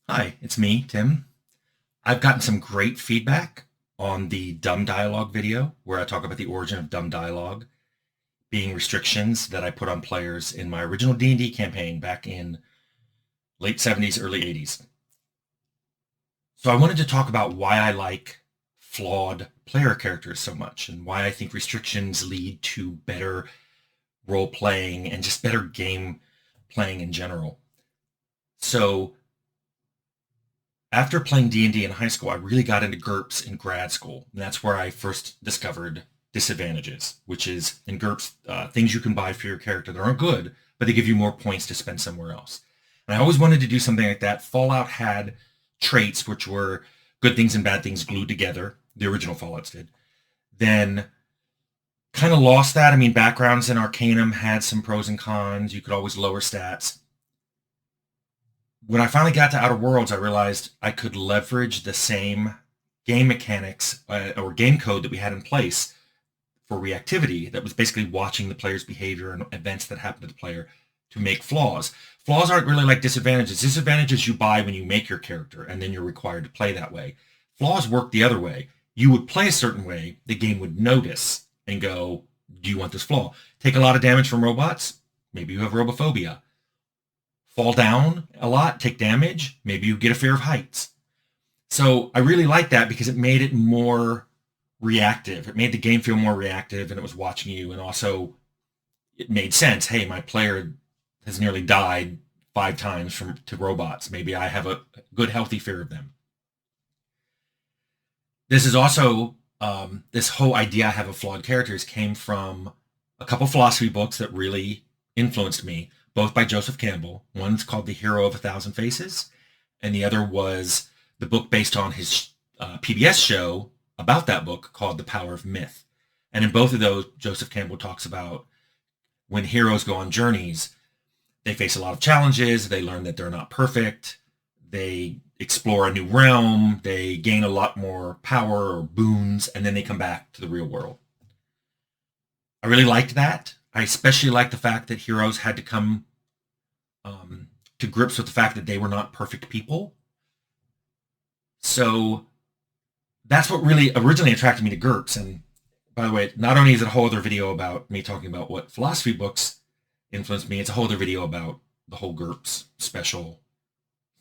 Hi, it's me, Tim. I've gotten some great feedback on the dumb dialogue video where I talk about the origin of dumb dialogue being restrictions that I put on players in my original D&D campaign back in late 70s, early 80s. So I wanted to talk about why I like flawed player characters so much and why I think restrictions lead to better role playing and just better game playing in general. So after playing D&D in high school, I really got into GURPS in grad school. And that's where I first discovered disadvantages, which is in GURPS, things you can buy for your character that aren't good, but they give you more points to spend somewhere else. And I always wanted to do something like that. Fallout had traits which were good things and bad things glued together. The original Fallouts did. Then kind of lost that. I mean, backgrounds in Arcanum had some pros and cons. You could always lower stats. When I finally got to Outer Worlds, I realized I could leverage the same game mechanics or game code that we had in place for reactivity that was basically watching the player's behavior and events that happen to the player to make flaws. Flaws aren't really like disadvantages. Disadvantages you buy when you make your character and then you're required to play that way. Flaws work the other way. You would play a certain way, the game would notice and go, do you want this flaw? Take a lot of damage from robots? Maybe you have robophobia. Fall down a lot, take damage, maybe you get a fear of heights. So I really liked that because it made it more reactive. It made the game feel more reactive and it was watching you, and also it made sense. Hey, my player has nearly died 5 times to robots. Maybe I have a good healthy fear of them. This is also this whole idea I have of flawed characters came from a couple philosophy books that really influenced me, both by Joseph Campbell. One's called The Hero of a Thousand Faces, and the other was the book based on his PBS show about that book called The Power of Myth. And in both of those, Joseph Campbell talks about when heroes go on journeys, they face a lot of challenges, they learn that they're not perfect, they explore a new realm, they gain a lot more power or boons, and then they come back to the real world. I really liked that. I especially liked the fact that heroes had to come to grips with the fact that they were not perfect people. So that's what really originally attracted me to GURPS. And by the way, not only is it a whole other video about me talking about what philosophy books influenced me, it's a whole other video about the whole GURPS special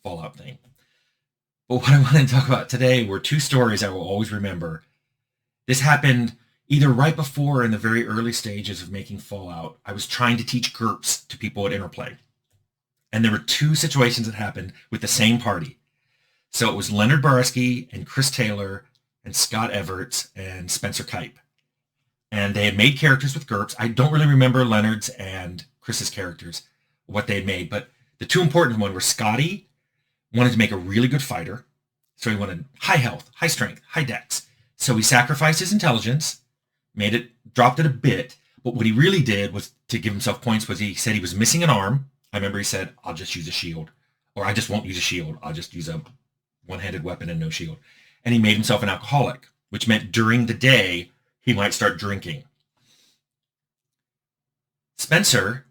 Fallout thing. But what I wanted to talk about today were 2 stories I will always remember. This happened either right before or in the very early stages of making Fallout. I was trying to teach GURPS to people at Interplay. And there were 2 situations that happened with the same party. So it was Leonard Barsky and Chris Taylor and Scott Everts and Spencer Kipe. And they had made characters with GURPS. I don't really remember Leonard's and Chris's characters, what they had made. But the 2 important ones were Scotty wanted to make a really good fighter. So he wanted high health, high strength, high dex. So he sacrificed his intelligence, dropped it a bit. But what he really did was to give himself points was he said he was missing an arm. I remember he said, I'll just use a shield. Or I just won't use a shield. I'll just use a one-handed weapon and no shield. And he made himself an alcoholic, which meant during the day, he might start drinking. Spencer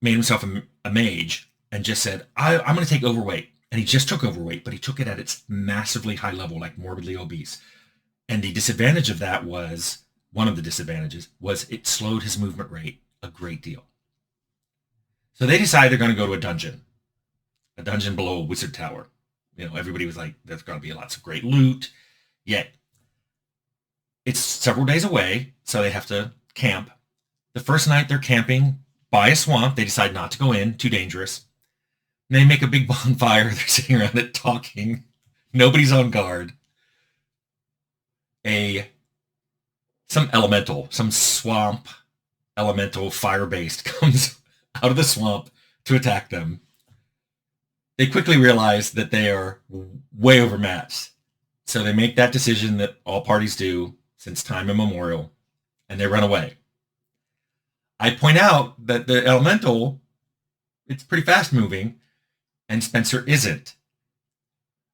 made himself a mage and just said, I'm going to take overweight. And he just took overweight, but he took it at its massively high level, like morbidly obese. And the disadvantage of that was, one of the disadvantages, was it slowed his movement rate a great deal. So they decided they're going to go to a dungeon below a wizard tower. You know, everybody was like, there's going to be lots of great loot. Yet, it's several days away, so they have to camp. The first night they're camping by a swamp. They decide not to go in, too dangerous. And they make a big bonfire. They're sitting around it talking. Nobody's on guard. Some swamp elemental fire-based comes out of the swamp to attack them. They quickly realize that they are way overmatched. So they make that decision that all parties do since time immemorial, and they run away. I point out that the elemental, it's pretty fast moving, and Spencer isn't.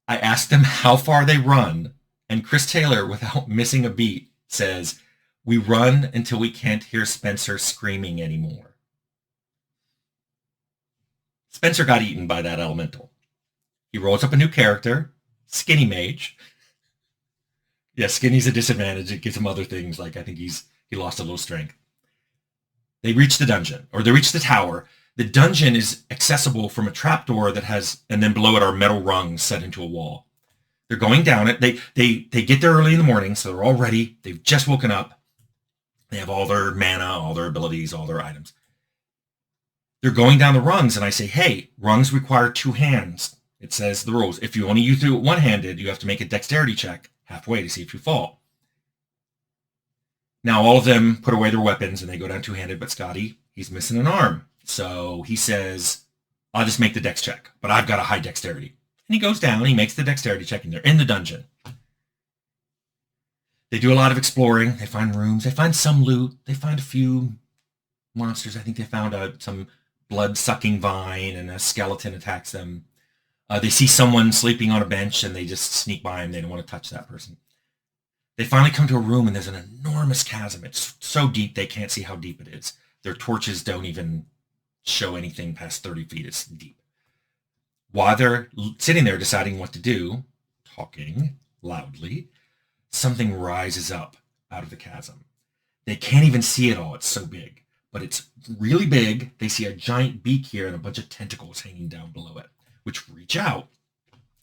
I ask them how far they run, and Chris Taylor, without missing a beat, says, we run until we can't hear Spencer screaming anymore. Spencer got eaten by that elemental. He rolls up a new character, Skinny Mage. Yeah, Skinny's a disadvantage. It gives him other things, like I think he lost a little strength. They reach the dungeon, or they reach the tower. The dungeon is accessible from a trapdoor that has, and then below it are metal rungs set into a wall. They're going down it. They get there early in the morning, so they're all ready. They've just woken up. They have all their mana, all their abilities, all their items. They're going down the rungs, and I say, hey, rungs require 2 hands. It says the rules. If you only use it one-handed, you have to make a dexterity check halfway to see if you fall. Now all of them put away their weapons and they go down 2-handed, but Scotty, he's missing an arm. So he says, I'll just make the dex check, but I've got a high dexterity. And he goes down, he makes the dexterity check, and they're in the dungeon. They do a lot of exploring. They find rooms. They find some loot. They find a few monsters. I think they found some blood-sucking vine, and a skeleton attacks them. They see someone sleeping on a bench, and they just sneak by him. They don't want to touch that person. They finally come to a room, and there's an enormous chasm. It's so deep, they can't see how deep it is. Their torches don't even show anything past 30 feet. It's deep. While they're sitting there deciding what to do, talking loudly, something rises up out of the chasm. They can't even see it all. It's so big. But it's really big. They see a giant beak here and a bunch of tentacles hanging down below it, which reach out.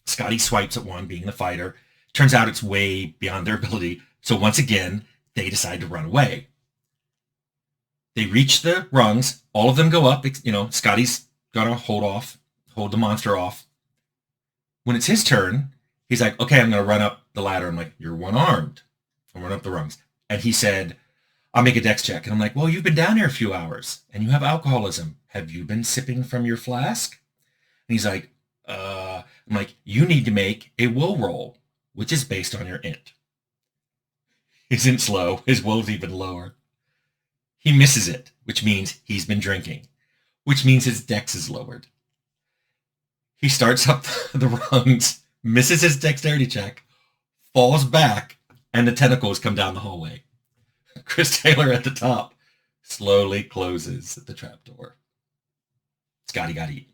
Scotty swipes at one, being the fighter. Turns out it's way beyond their ability. So once again, they decide to run away. They reach the rungs. All of them go up. Scotty's got to hold the monster off. When it's his turn, he's like, okay, I'm going to run up the ladder. I'm like, you're one-armed. I'll run up the rungs. And he said, I'll make a dex check. And I'm like, well, you've been down here a few hours and you have alcoholism. Have you been sipping from your flask? And he's like, I'm like, you need to make a will roll, which is based on your int. His int's low. His will's even lower. He misses it, which means he's been drinking, which means his dex is lowered. He starts up the rungs, misses his dexterity check, falls back, and the tentacles come down the hallway. Chris Taylor at the top slowly closes the trapdoor. Scotty got eaten.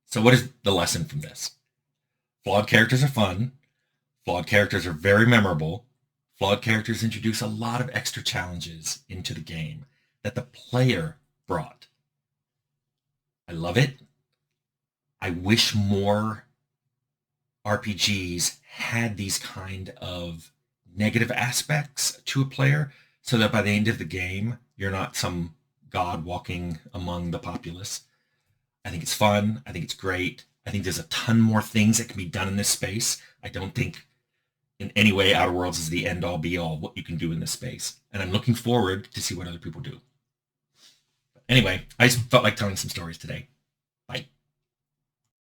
So what is the lesson from this? Flawed characters are fun. Flawed characters are very memorable. Flawed characters introduce a lot of extra challenges into the game that the player brought. I love it. I wish more RPGs had these kind of negative aspects to a player so that by the end of the game, you're not some god walking among the populace. I think it's fun. I think it's great. I think there's a ton more things that can be done in this space. I don't think in any way Outer Worlds is the end-all be-all what you can do in this space. And I'm looking forward to see what other people do. Anyway, I just felt like telling some stories today. Bye.